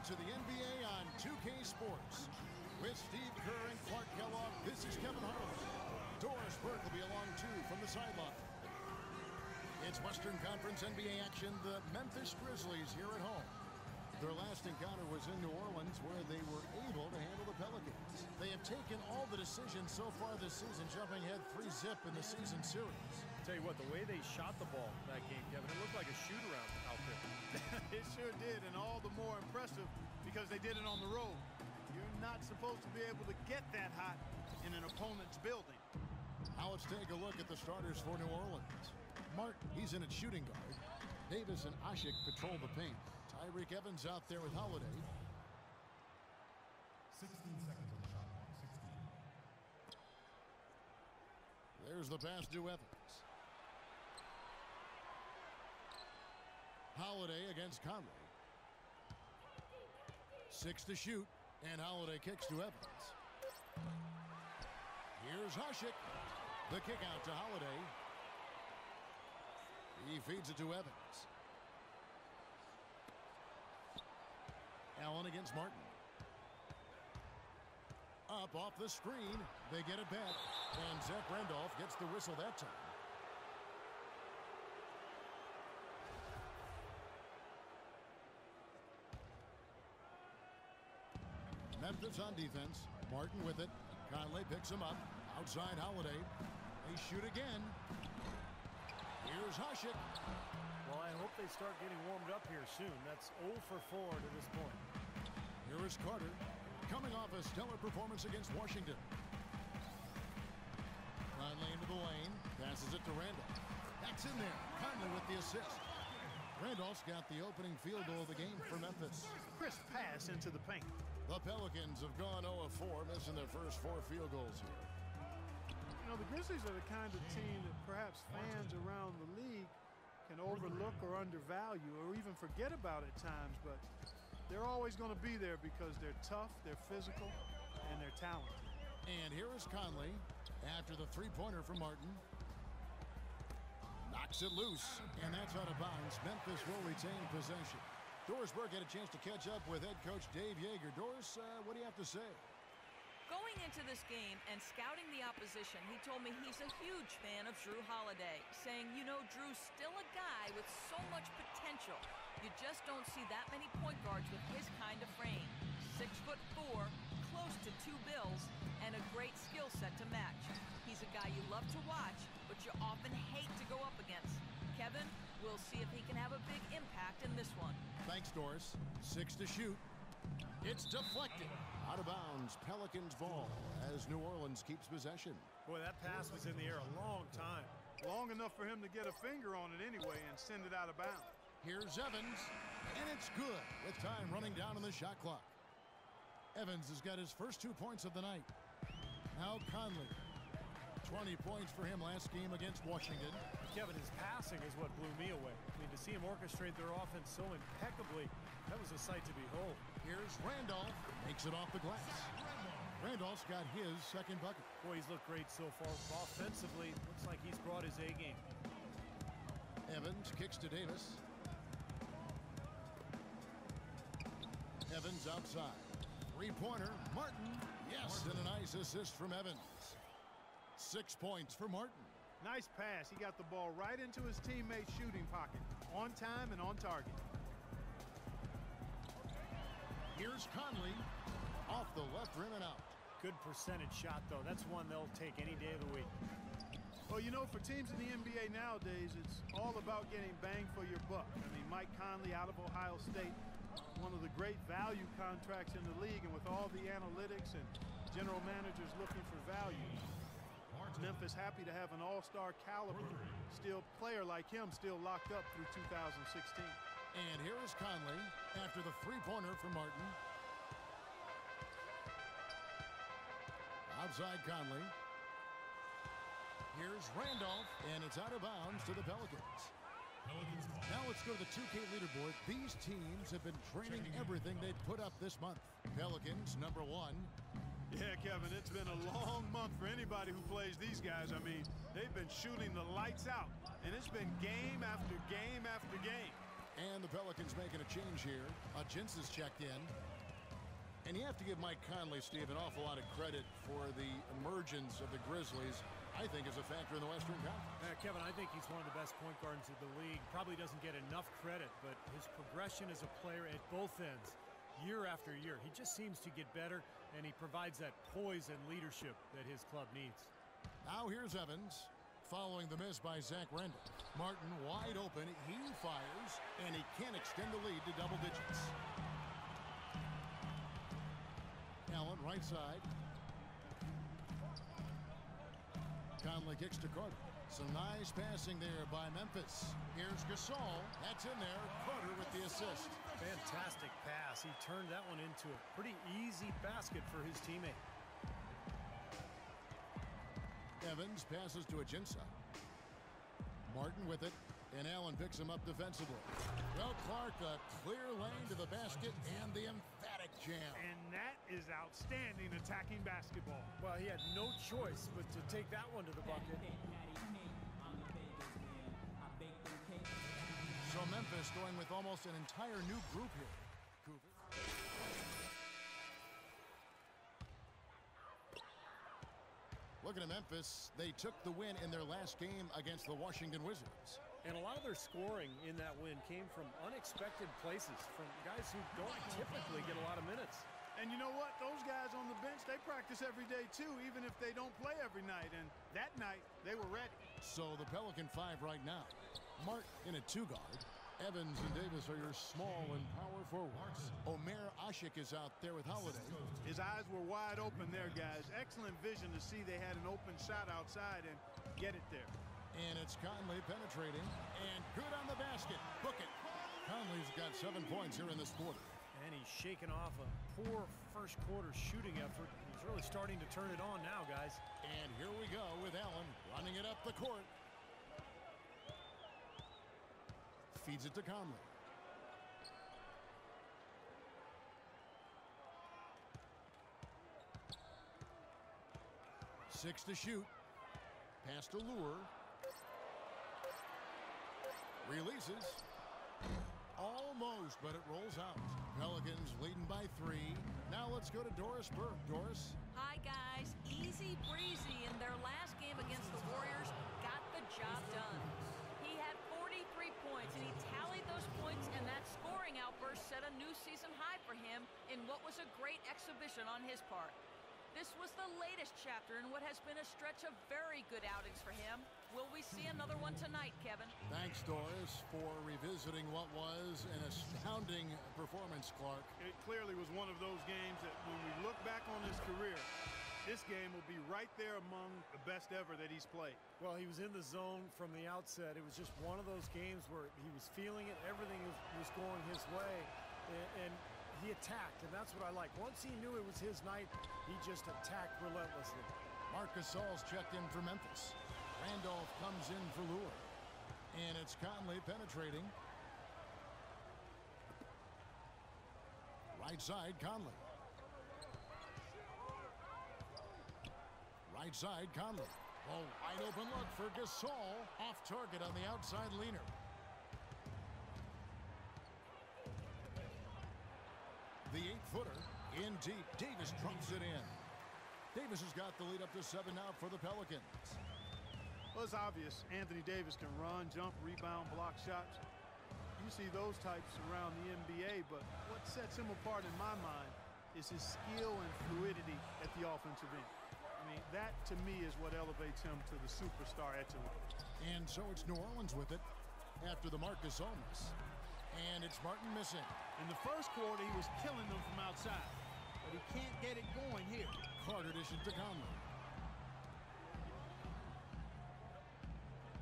to the NBA on 2K Sports. With Steve Kerr and Clark Kellogg, this is Kevin Harlan. Doris Burke will be along too from the sideline. It's Western Conference NBA action. The Memphis Grizzlies here at home. Their last encounter was in New Orleans, where they were able to handle the Pelicans. They have taken all the decisions so far this season, jumping ahead 3-0 in the season series. Tell you what, the way they shot the ball that game, Kevin, it looked like a shoot-around out there. It sure did, and all the more impressive because they did it on the road. You're not supposed to be able to get that hot in an opponent's building. Now let's take a look at the starters for New Orleans. Martin, he's in at shooting guard. Davis and Ashik patrol the paint. Tyreke Evans out there with Holiday. 16 seconds on the shot clock. 16. There's the pass to Evans. Holiday against Conley. 6 to shoot, and Holiday kicks to Evans. Here's Ashik. The kick out to Holiday. He feeds it to Evans. Allen against Martin. Up off the screen. They get it back. And Zach Randolph gets the whistle that time. Memphis on defense. Martin with it. Conley picks him up. Outside Holiday. They shoot again. Here's Ashik. Well, I hope they start getting warmed up here soon. That's 0 for 4 to this point. Here is Carter, coming off a stellar performance against Washington. Conley into the lane, passes it to Randolph. That's in there. Conley with the assist. Randolph's got the opening field goal of the game for Memphis. Crisp pass into the paint. The Pelicans have gone 0 of 4, missing their first 4 field goals here. You know, the Grizzlies are the kind of team that perhaps fans around the league can overlook or undervalue or even forget about at times, but they're always going to be there because they're tough, they're physical, and they're talented. And here is Conley after the three-pointer from Martin. Knocks it loose, and that's out of bounds. Memphis will retain possession. Doris Burke had a chance to catch up with head coach Dave Yeager. Doris, what do you have to say? Going into this game and scouting the opposition, he told me he's a huge fan of Jrue Holiday, saying, you know, Drew's still a guy with so much potential. You just don't see that many point guards with his kind of frame. 6'4", close to 2 bills, and a great skill set to match. He's a guy you love to watch, but you often hate to go up against. Kevin, we'll see if he can have a big impact in this one. Thanks, Doris. 6 to shoot. It's deflected. Out of bounds. Pelicans ball as New Orleans keeps possession. Boy, that pass was in the air a long time. Long enough for him to get a finger on it anyway and send it out of bounds. Here's Evans, and it's good with time running down on the shot clock. Evans has got his first 2 points of the night. Now Conley. 20 points for him last game against Washington. Kevin, his passing is what blew me away. I mean, to see him orchestrate their offense so impeccably, that was a sight to behold. Here's Randolph. Makes it off the glass. Randolph's got his second bucket. Boy, he's looked great so far. Offensively, looks like he's brought his A game. Evans kicks to Davis. Evans outside. Three-pointer. Martin. Yes, and a nice assist from Evans. 6 points for Martin. Nice pass. He got the ball right into his teammate's shooting pocket. On time and on target. Here's Conley. Off the left rim and out. Good percentage shot, though. That's one they'll take any day of the week. Well, you know, for teams in the NBA nowadays, it's all about getting bang for your buck. I mean, Mike Conley out of Ohio State, one of the great value contracts in the league, and with all the analytics and general managers looking for value, Memphis happy to have an all-star caliber player like him still locked up through 2016. And here is Conley after the three-pointer from Martin. Outside Conley. Here's Randolph, and it's out of bounds to the Pelicans. Now let's go to the 2K leaderboard. These teams have been training everything they put up this month. Pelicans, #1. Yeah, Kevin, it's been a long month for anybody who plays these guys. I mean, they've been shooting the lights out, and it's been game after game after game. And the Pelicans making a change here. Jins is checked in. And you have to give Mike Conley, Steve, an awful lot of credit for the emergence of the Grizzlies, I think, as a factor in the Western Conference. Kevin, I think he's one of the best point guards in the league. Probably doesn't get enough credit, but his progression as a player at both ends, year after year, he just seems to get better, and he provides that poise and leadership that his club needs. Now here's Evans. Following the miss by Zach Randall. Martin wide open. He fires, and he can't extend the lead to double digits. Allen, right side. Conley kicks to Carter. Some nice passing there by Memphis. Here's Gasol. That's in there. Carter with the assist. Fantastic pass. He turned that one into a pretty easy basket for his teammate. Evans passes to Ajinça. Martin with it, and Allen picks him up defensively. Well, Clark, a clear lane to the basket and the emphatic jam. And that is outstanding attacking basketball. Well, he had no choice but to take that one to the bucket. So Memphis going with almost an entire new group here. Cooper. Looking at Memphis, they took the win in their last game against the Washington Wizards. And a lot of their scoring in that win came from unexpected places, from guys who don't typically get a lot of minutes. And you know what? Those guys on the bench, they practice every day too, even if they don't play every night. And that night, they were ready. So the Pelican 5 right now. Martin in a 2-guard. Evans and Davis are your small and power forwards. Omer Ashik is out there with Holiday. His eyes were wide open there, guys. Excellent vision to see they had an open shot outside and get it there. And it's Conley penetrating and good on the basket. Book it. Conley's got 7 points here in this quarter. And he's shaking off a poor first quarter shooting effort. He's really starting to turn it on now, guys. And here we go with Allen running it up the court. Feeds it to Conley. Six to shoot. Pass to Lure. Releases. Almost, but it rolls out. Pelicans leading by 3. Now let's go to Doris Burke. Doris. Hi, guys. Easy breezy in their last game against the Warriors. Got the job done. He had 43 points, and he tallied those points, and that scoring outburst set a new season high for him in what was a great exhibition on his part. This was the latest chapter in what has been a stretch of very good outings for him. Will we see another one tonight, Kevin? Thanks, Doris, for revisiting what was an astounding performance, Clark. It clearly was one of those games that when we look back on his career, this game will be right there among the best ever that he's played. Well, he was in the zone from the outset. It was just one of those games where he was feeling it. Everything was going his way. And he attacked, and that's what I like. Once he knew it was his night, he just attacked relentlessly. Marc Gasol's checked in for Memphis. Randolph comes in for Lure. And it's Conley penetrating. Right side, Conley. Right side, Conley. Oh, wide open look for Gasol. Off target on the outside leaner. The 8-footer in deep. Davis trumps it in. Davis has got the lead up to 7 now for the Pelicans. Well, it's obvious Anthony Davis can run, jump, rebound, block shots. You see those types around the NBA, but what sets him apart in my mind is his skill and fluidity at the offensive end. I mean, that to me is what elevates him to the superstar echelon. And so it's New Orleans with it after the Marc Gasol miss. And it's Martin missing. In the first quarter, he was killing them from outside, but he can't get it going here. Carter dishes to Conley.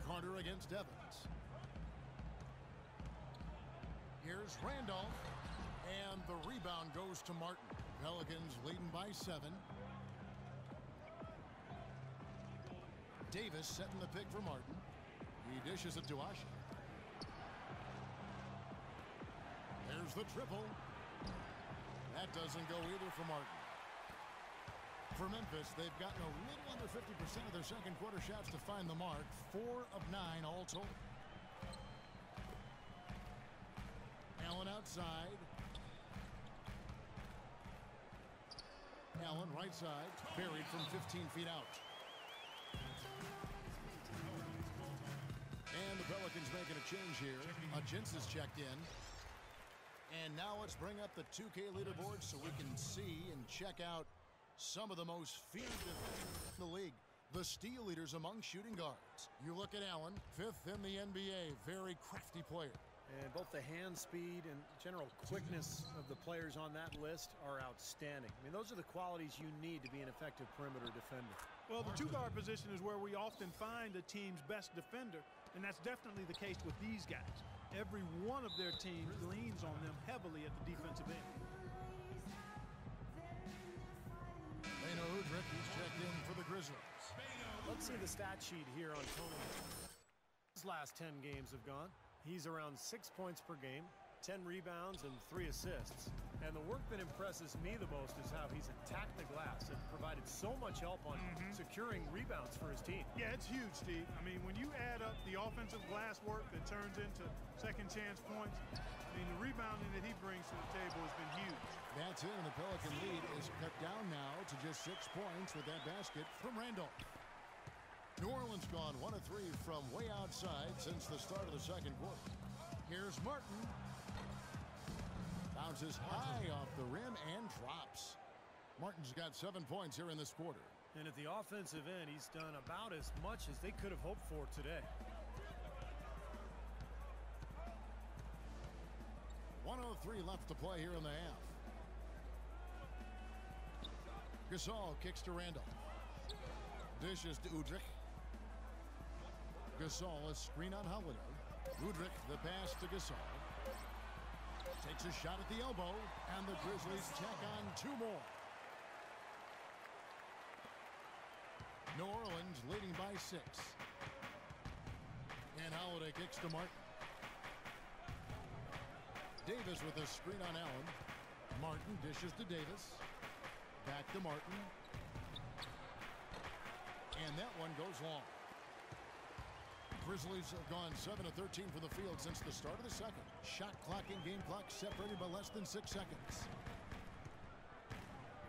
Carter against Evans. Here's Randolph, and the rebound goes to Martin. Pelicans leading by 7. Davis setting the pick for Martin. He dishes it to Ashik. There's the triple. That doesn't go either for Martin. For Memphis, they've gotten a little under 50% of their second quarter shots to find the mark. 4 of 9 all told. outside. Allen, right side, buried from 15 feet out. And the Pelicans making a change here. Gents is checked in. And now let's bring up the 2K leaderboard so we can see and check out some of the most feared defenders in the league. The steal leaders among shooting guards. You look at Allen, 5th in the NBA. Very crafty player. And both the hand speed and general quickness of the players on that list are outstanding. I mean, those are the qualities you need to be an effective perimeter defender. Well, the two-guard position is where we often find a team's best defender, and that's definitely the case with these guys. Every one of their teams leans on them heavily at the defensive end. Leno Udrich, he's checked in for the Grizzlies. Let's see the stat sheet here on Tony. His last 10 games have gone. He's around 6 points per game, 10 rebounds, and 3 assists. And the work that impresses me the most is how he's attacked the glass and provided so much help on securing rebounds for his team. Yeah, it's huge, Steve. I mean, when you add up the offensive glass work that turns into second chance points, I mean, the rebounding that he brings to the table has been huge. That's it, and the Pelican lead is cut down now to just 6 points with that basket from Randolph. New Orleans gone 1 of 3 from way outside since the start of the second quarter. Here's Martin. Bounces high off the rim and drops. Martin's got 7 points here in this quarter. And at the offensive end, he's done about as much as they could have hoped for today. 1:03 left to play here in the half. Gasol kicks to Randolph. Dishes to Udrich. Gasol, a screen on Holiday. Udrich, the pass to Gasol. Takes a shot at the elbow, and the Grizzlies check on 2 more. New Orleans leading by 6. And Holiday kicks to Martin. Davis with a screen on Allen. Martin dishes to Davis. Back to Martin. And that one goes long. Grizzlies have gone 7 of 13 from the field since the start of the second. Shot clock and game clock separated by less than 6 seconds.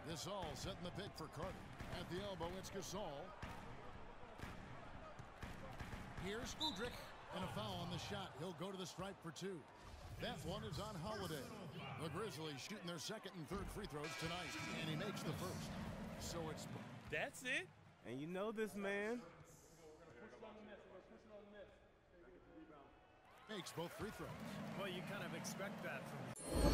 Gasol setting the pick for Carter. At the elbow, it's Gasol. Here's Udrich. And a foul on the shot. He'll go to the stripe for 2. That one is on Holiday. The Grizzlies shooting their second and third free throws tonight. And he makes the first. So it's... That's it. And you know this man. Makes both free throws. Well, you kind of expect that from him.